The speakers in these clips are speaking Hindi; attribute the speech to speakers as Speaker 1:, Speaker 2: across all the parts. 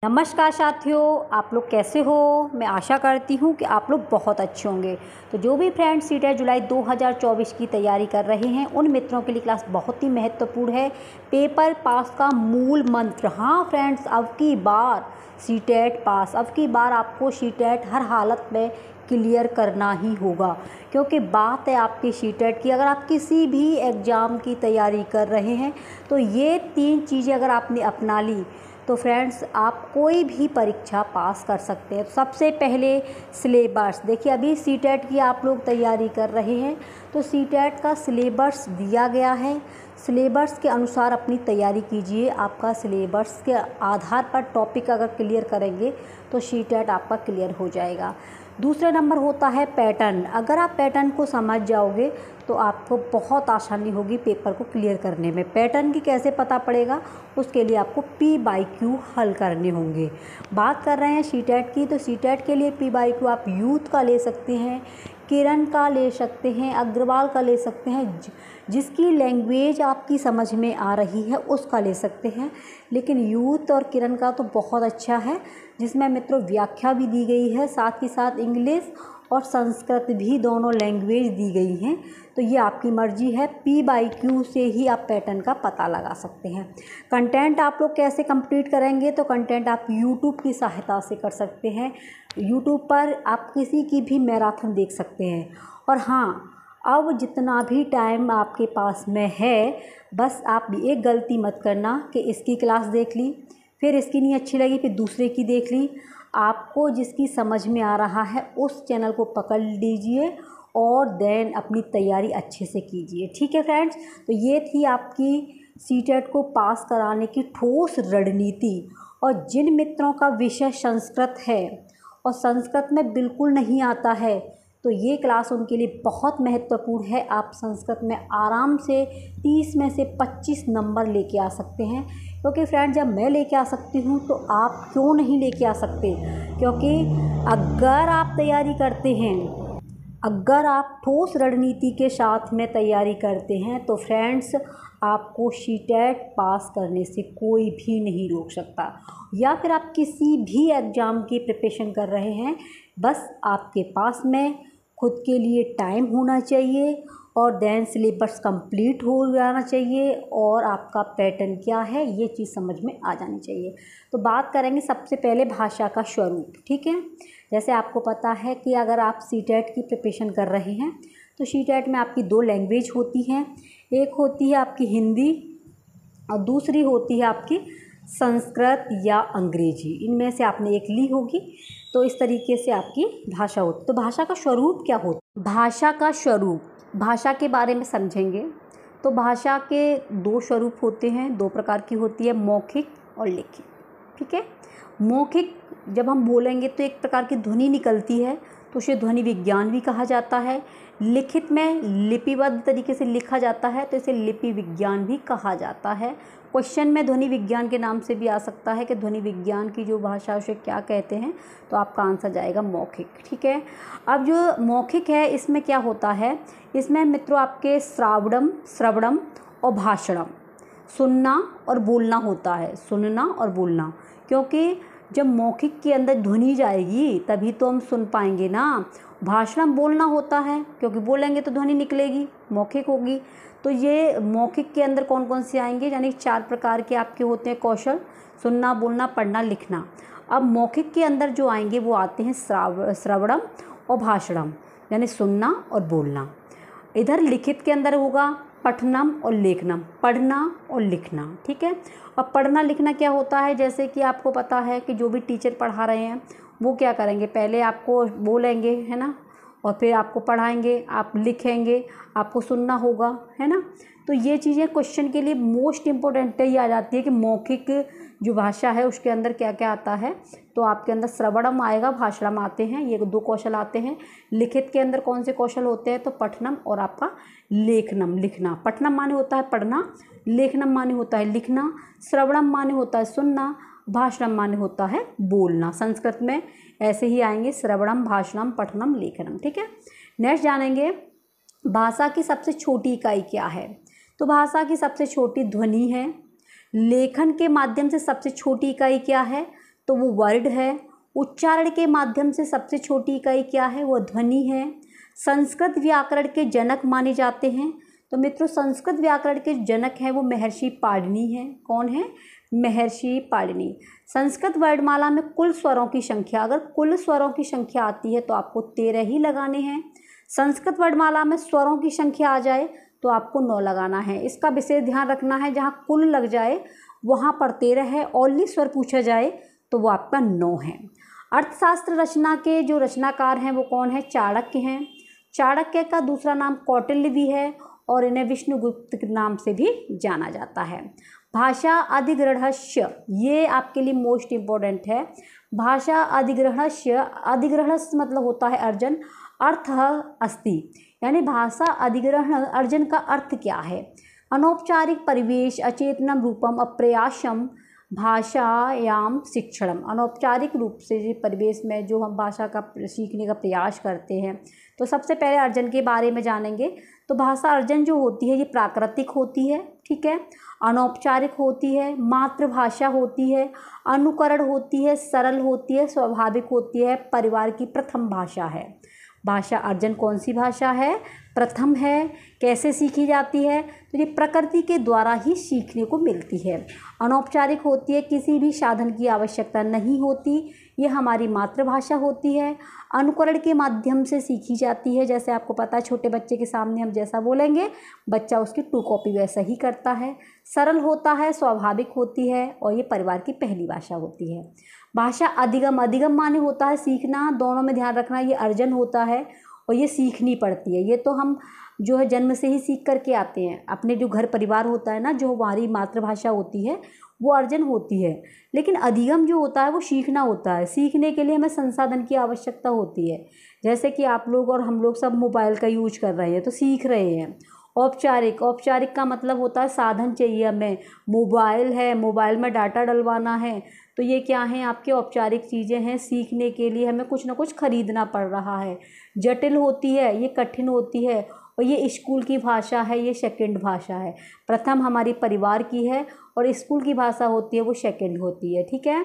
Speaker 1: नमस्कार साथियों, आप लोग कैसे हो। मैं आशा करती हूँ कि आप लोग बहुत अच्छे होंगे। तो जो भी फ्रेंड्स सीटेट जुलाई 2024 की तैयारी कर रहे हैं उन मित्रों के लिए क्लास बहुत ही महत्वपूर्ण है। पेपर पास का मूल मंत्र। हाँ फ्रेंड्स, अब की बार सीटेट पास, अब की बार आपको सीटेट हर हालत में क्लियर करना ही होगा, क्योंकि बात है आपकी सीटेट की। अगर आप किसी भी एग्ज़ाम की तैयारी कर रहे हैं तो ये 3 चीज़ें अगर आपने अपना ली तो फ्रेंड्स आप कोई भी परीक्षा पास कर सकते हैं। सबसे पहले सिलेबस देखिए, अभी सीटेट की आप लोग तैयारी कर रहे हैं तो सीटेट का सिलेबस दिया गया है। सिलेबस के अनुसार अपनी तैयारी कीजिए। आपका सिलेबस के आधार पर टॉपिक अगर क्लियर करेंगे तो सीटेट आपका क्लियर हो जाएगा। दूसरा नंबर होता है पैटर्न। अगर आप पैटर्न को समझ जाओगे तो आपको बहुत आसानी होगी पेपर को क्लियर करने में। पैटर्न की कैसे पता पड़ेगा, उसके लिए आपको P/Q हल करने होंगे। बात कर रहे हैं सीटेट की, तो सीटेट के लिए P/Q आप यूथ का ले सकते हैं, किरण का ले सकते हैं, अग्रवाल का ले सकते हैं, जिसकी लैंग्वेज आपकी समझ में आ रही है उसका ले सकते हैं। लेकिन यूथ और किरण का तो बहुत अच्छा है, जिसमें मित्रों व्याख्या भी दी गई है, साथ ही साथ इंग्लिश और संस्कृत भी दोनों लैंग्वेज दी गई हैं। तो ये आपकी मर्ज़ी है। P/Q से ही आप पैटर्न का पता लगा सकते हैं। कंटेंट आप लोग कैसे कंप्लीट करेंगे, तो कंटेंट आप यूट्यूब की सहायता से कर सकते हैं। यूट्यूब पर आप किसी की भी मैराथन देख सकते हैं। और हाँ, अब जितना भी टाइम आपके पास में है, बस आप एक गलती मत करना कि इसकी क्लास देख ली, फिर इसकी नहीं अच्छी लगी, फिर दूसरे की देख ली। आपको जिसकी समझ में आ रहा है उस चैनल को पकड़ लीजिए और देन अपनी तैयारी अच्छे से कीजिए। ठीक है फ्रेंड्स, तो ये थी आपकी सीटेट को पास कराने की ठोस रणनीति। और जिन मित्रों का विषय संस्कृत है और संस्कृत में बिल्कुल नहीं आता है, तो ये क्लास उनके लिए बहुत महत्वपूर्ण है। आप संस्कृत में आराम से 30 में से 25 नंबर लेके आ सकते हैं, क्योंकि फ्रेंड जब मैं लेके आ सकती हूँ तो आप क्यों नहीं लेके आ सकते। क्योंकि अगर आप तैयारी करते हैं, अगर आप ठोस रणनीति के साथ में तैयारी करते हैं तो फ्रेंड्स आपको सीटेट पास करने से कोई भी नहीं रोक सकता। या फिर आप किसी भी एग्ज़ाम की प्रिपरेशन कर रहे हैं, बस आपके पास में खुद के लिए टाइम होना चाहिए और देन सिलेबस कंप्लीट हो जाना चाहिए और आपका पैटर्न क्या है ये चीज़ समझ में आ जानी चाहिए। तो बात करेंगे सबसे पहले भाषा का स्वरूप। ठीक है, जैसे आपको पता है कि अगर आप सीटेट की प्रिपरेशन कर रहे हैं तो सीटेट में आपकी 2 लैंग्वेज होती हैं। एक होती है आपकी हिंदी और दूसरी होती है आपकी संस्कृत या अंग्रेजी। इनमें से आपने एक ली होगी। तो इस तरीके से आपकी भाषा होती। तो भाषा का स्वरूप क्या होता है? भाषा का स्वरूप, भाषा के बारे में समझेंगे तो भाषा के 2 स्वरूप होते हैं, 2 प्रकार की होती है, मौखिक और लिखित। ठीक है, मौखिक जब हम बोलेंगे तो एक प्रकार की ध्वनि निकलती है, तो उसे ध्वनि विज्ञान भी कहा जाता है। लिखित में लिपिबद्ध तरीके से लिखा जाता है तो इसे लिपि विज्ञान भी कहा जाता है। क्वेश्चन में ध्वनि विज्ञान के नाम से भी आ सकता है कि ध्वनि विज्ञान की जो भाषा उसे क्या कहते हैं, तो आपका आंसर जाएगा मौखिक। ठीक है, अब जो मौखिक है इसमें क्या होता है, इसमें मित्रों आपके श्रवणम और भाषणम, सुनना और बोलना होता है, सुनना और बोलना। क्योंकि जब मौखिक के अंदर ध्वनि जाएगी तभी तो हम सुन पाएंगे ना। भाषण बोलना होता है, क्योंकि बोलेंगे तो ध्वनि निकलेगी, मौखिक होगी। तो ये मौखिक के अंदर कौन कौन से आएंगे, यानी 4 प्रकार के आपके होते हैं कौशल, सुनना, बोलना, पढ़ना, लिखना। अब मौखिक के अंदर जो आएंगे वो आते हैं श्रवणम और भाषणम, यानी सुनना और बोलना। इधर लिखित के अंदर होगा पठनम और लेखनम, पढ़ना और लिखना। ठीक है, अब पढ़ना लिखना क्या होता है, जैसे कि आपको पता है कि जो भी टीचर पढ़ा रहे हैं वो क्या करेंगे, पहले आपको बोलेंगे, है ना, और फिर आपको पढ़ाएंगे, आप लिखेंगे, आपको सुनना होगा, है ना। तो ये चीज़ें क्वेश्चन के लिए मोस्ट इम्पोर्टेंट ही आ जाती है कि मौखिक जो भाषा है उसके अंदर क्या क्या आता है। तो आपके अंदर श्रवणम आएगा, भाषणम आते हैं, ये 2 कौशल आते हैं। लिखित के अंदर कौन से कौशल होते हैं, तो पठनम और आपका लेखनम, लिखना। पठनम माने होता है पढ़ना, लेखनम माने होता है लिखना, श्रवणम माने होता है सुनना, भाषणम माने होता है बोलना। संस्कृत में ऐसे ही आएंगे, श्रवणम, भाषणम, पठनम, लेखनम। ठीक है, नेक्स्ट जानेंगे भाषा की सबसे छोटी इकाई क्या है। तो भाषा की सबसे छोटी ध्वनि है। लेखन के माध्यम से सबसे छोटी इकाई क्या है, तो वो वर्ड है। उच्चारण के माध्यम से सबसे छोटी इकाई क्या है, वो ध्वनि है। संस्कृत व्याकरण के जनक माने जाते हैं। तो मित्रों संस्कृत व्याकरण के जनक हैं वो महर्षि पाणिनि हैं। कौन है, महर्षि पाणिनि। संस्कृत वर्णमाला में कुल स्वरों की संख्या, अगर कुल स्वरों की संख्या आती है तो आपको 13 ही लगाने हैं। संस्कृत वर्णमाला में स्वरों की संख्या आ जाए तो आपको 9 लगाना है। इसका विशेष ध्यान रखना है, जहाँ कुल लग जाए वहाँ पर 13 है, ओनली स्वर पूछा जाए तो वो आपका 9 है। अर्थशास्त्र रचना के जो रचनाकार हैं वो कौन है, चाणक्य हैं। चाणक्य का दूसरा नाम कौटिल्य भी है और इन्हें विष्णुगुप्त के नाम से भी जाना जाता है। भाषा अधिग्रहणस्य, ये आपके लिए मोस्ट इम्पोर्टेंट है। भाषा अधिग्रहणस्य, अधिग्रहणस्य मतलब होता है अर्जन, अर्थ अस्ति, यानी भाषा अधिग्रहण अर्जन का अर्थ क्या है, अनौपचारिक परिवेश अचेतनम रूपम अप्रयासम भाषायाम शिक्षणम। अनौपचारिक रूप से परिवेश में जो हम भाषा का सीखने का प्रयास करते हैं, तो सबसे पहले अर्जन के बारे में जानेंगे। तो भाषा अर्जन जो होती है ये प्राकृतिक होती है, ठीक है, अनौपचारिक होती है, मातृभाषा होती है, अनुकरण होती है, सरल होती है, स्वाभाविक होती है, परिवार की प्रथम भाषा है। भाषा अर्जन कौन सी भाषा है, प्रथम है। कैसे सीखी जाती है, तो ये प्रकृति के द्वारा ही सीखने को मिलती है। अनौपचारिक होती है, किसी भी साधन की आवश्यकता नहीं होती, ये हमारी मातृभाषा होती है। अनुकरण के माध्यम से सीखी जाती है, जैसे आपको पता है छोटे बच्चे के सामने हम जैसा बोलेंगे बच्चा उसकी 2 कॉपी वैसा ही करता है। सरल होता है, स्वाभाविक होती है और ये परिवार की पहली भाषा होती है। भाषा अधिगम, अधिगम माने होता है सीखना, दोनों में ध्यान रखना, ये अर्जन होता है और ये सीखनी पड़ती है। ये तो हम जो है जन्म से ही सीख करके आते हैं, अपने जो घर परिवार होता है ना, जो हमारी मातृभाषा होती है वो अर्जन होती है। लेकिन अधिगम जो होता है वो सीखना होता है। सीखने के लिए हमें संसाधन की आवश्यकता होती है, जैसे कि आप लोग और हम लोग सब मोबाइल का यूज कर रहे हैं तो सीख रहे हैं। औपचारिक, औपचारिक का मतलब होता है साधन चाहिए हमें, मोबाइल है, मोबाइल में डाटा डलवाना है, तो ये क्या है, आपके औपचारिक चीज़ें हैं। सीखने के लिए हमें कुछ ना कुछ खरीदना पड़ रहा है। जटिल होती है, ये कठिन होती है, और ये स्कूल की भाषा है, ये सेकंड भाषा है। प्रथम हमारी परिवार की है और स्कूल की भाषा होती है वो सेकंड होती है, ठीक है।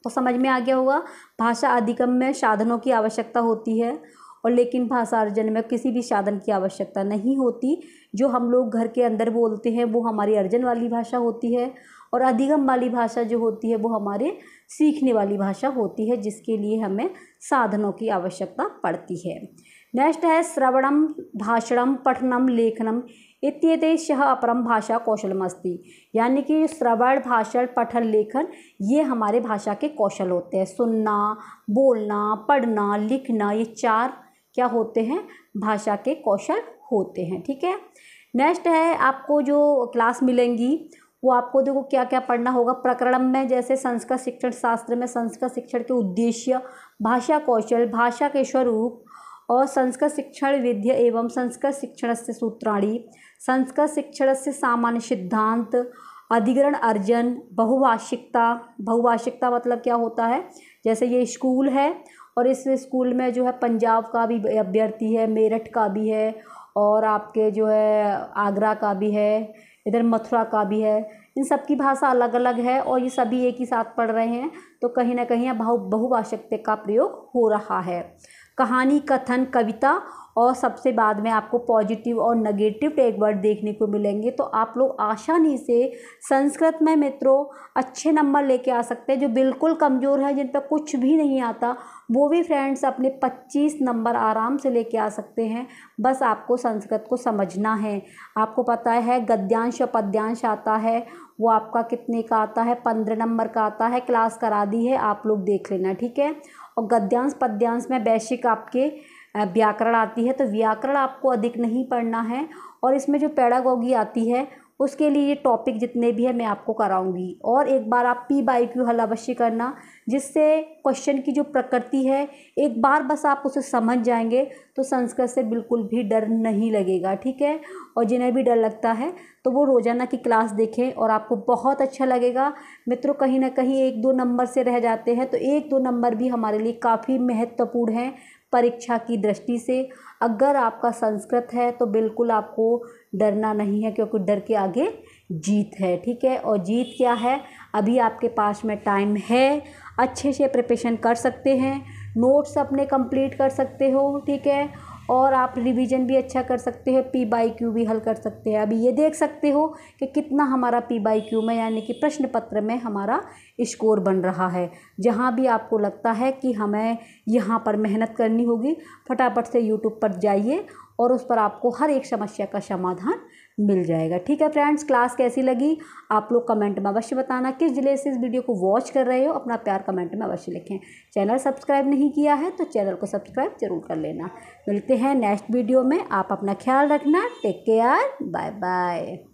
Speaker 1: तो समझ में आ गया होगा, भाषा अधिगम में साधनों की आवश्यकता होती है और लेकिन भाषा अर्जन में किसी भी साधन की आवश्यकता नहीं होती। जो हम लोग घर के अंदर बोलते हैं वो हमारी अर्जन वाली भाषा होती है और अधिगम वाली भाषा जो होती है वो हमारे सीखने वाली भाषा होती है, जिसके लिए हमें साधनों की आवश्यकता पड़ती है। नेक्स्ट है श्रवणम, भाषणम, पठनम, लेखनम इत्येतेषः अपरम भाषा कौशलमस्ति, यानी कि श्रवण, भाषण, पठन, लेखन ये हमारे भाषा के कौशल होते हैं। सुनना, बोलना, पढ़ना, लिखना, ये 4 क्या होते हैं, भाषा के कौशल होते हैं, ठीक है। नेक्स्ट है, आपको जो क्लास मिलेंगी वो आपको देखो क्या क्या पढ़ना होगा। प्रकरण में जैसे संस्कृत शिक्षण शास्त्र में संस्कृत शिक्षण के उद्देश्य, भाषा कौशल, भाषा के स्वरूप और संस्कृत शिक्षण विद्या एवं संस्कृत शिक्षणस्य सूत्राणि, संस्कृत शिक्षणस्य सामान्य सिद्धांत, अधिग्रहण अर्जन, बहुभाषिकता। बहुभाषिकता मतलब क्या होता है, जैसे ये स्कूल है और इस स्कूल में जो है पंजाब का भी अभ्यर्थी है, मेरठ का भी है और आपके जो है आगरा का भी है, इधर मथुरा का भी है। इन सब की भाषा अलग अलग है और ये सभी एक ही साथ पढ़ रहे हैं, तो कहीं ना कहीं बहुभाषिकता का प्रयोग हो रहा है। कहानी, कथन, कविता और सबसे बाद में आपको पॉजिटिव और नेगेटिव टैग वर्ड देखने को मिलेंगे। तो आप लोग आसानी से संस्कृत में मित्रों अच्छे नंबर लेके आ सकते हैं। जो बिल्कुल कमज़ोर है, जिन पर कुछ भी नहीं आता, वो भी फ्रेंड्स अपने 25 नंबर आराम से लेके आ सकते हैं। बस आपको संस्कृत को समझना है। आपको पता है गद्यांश और पद्यांश आता है, वो आपका कितने का आता है, 15 नंबर का आता है। क्लास करा दी है, आप लोग देख लेना, ठीक है। और गद्यांश पद्यांश में बेसिक आपके व्याकरण आती है, तो व्याकरण आपको अधिक नहीं पढ़ना है। और इसमें जो पेडागोगी आती है उसके लिए ये टॉपिक जितने भी है मैं आपको कराऊंगी। और एक बार आप PYQ हल अवश्य करना, जिससे क्वेश्चन की जो प्रकृति है एक बार बस आप उसे समझ जाएंगे तो संस्कृत से बिल्कुल भी डर नहीं लगेगा, ठीक है। और जिन्हें भी डर लगता है तो वो रोज़ाना की क्लास देखें और आपको बहुत अच्छा लगेगा। मित्रों कहीं ना कहीं 1-2 नंबर से रह जाते हैं, तो 1-2 नंबर भी हमारे लिए काफ़ी महत्वपूर्ण हैं परीक्षा की दृष्टि से। अगर आपका संस्कृत है तो बिल्कुल आपको डरना नहीं है, क्योंकि डर के आगे जीत है, ठीक है। और जीत क्या है, अभी आपके पास में टाइम है, अच्छे से प्रिपरेशन कर सकते हैं, नोट्स अपने कंप्लीट कर सकते हो, ठीक है। और आप रिवीजन भी अच्छा कर सकते हो, पी बाई क्यू भी हल कर सकते हैं। अभी ये देख सकते हो कि कितना हमारा पी बाई क्यू में यानी कि प्रश्न पत्र में हमारा स्कोर बन रहा है। जहाँ भी आपको लगता है कि हमें यहाँ पर मेहनत करनी होगी, फटाफट से यूट्यूब पर जाइए और उस पर आपको हर एक समस्या का समाधान मिल जाएगा। ठीक है फ्रेंड्स, क्लास कैसी लगी आप लोग कमेंट में अवश्य बताना। किस जिले से इस वीडियो को वॉच कर रहे हो अपना प्यार कमेंट में अवश्य लिखें। चैनल सब्सक्राइब नहीं किया है तो चैनल को सब्सक्राइब जरूर कर लेना। मिलते हैं नेक्स्ट वीडियो में। आप अपना ख्याल रखना। Take care, bye bye.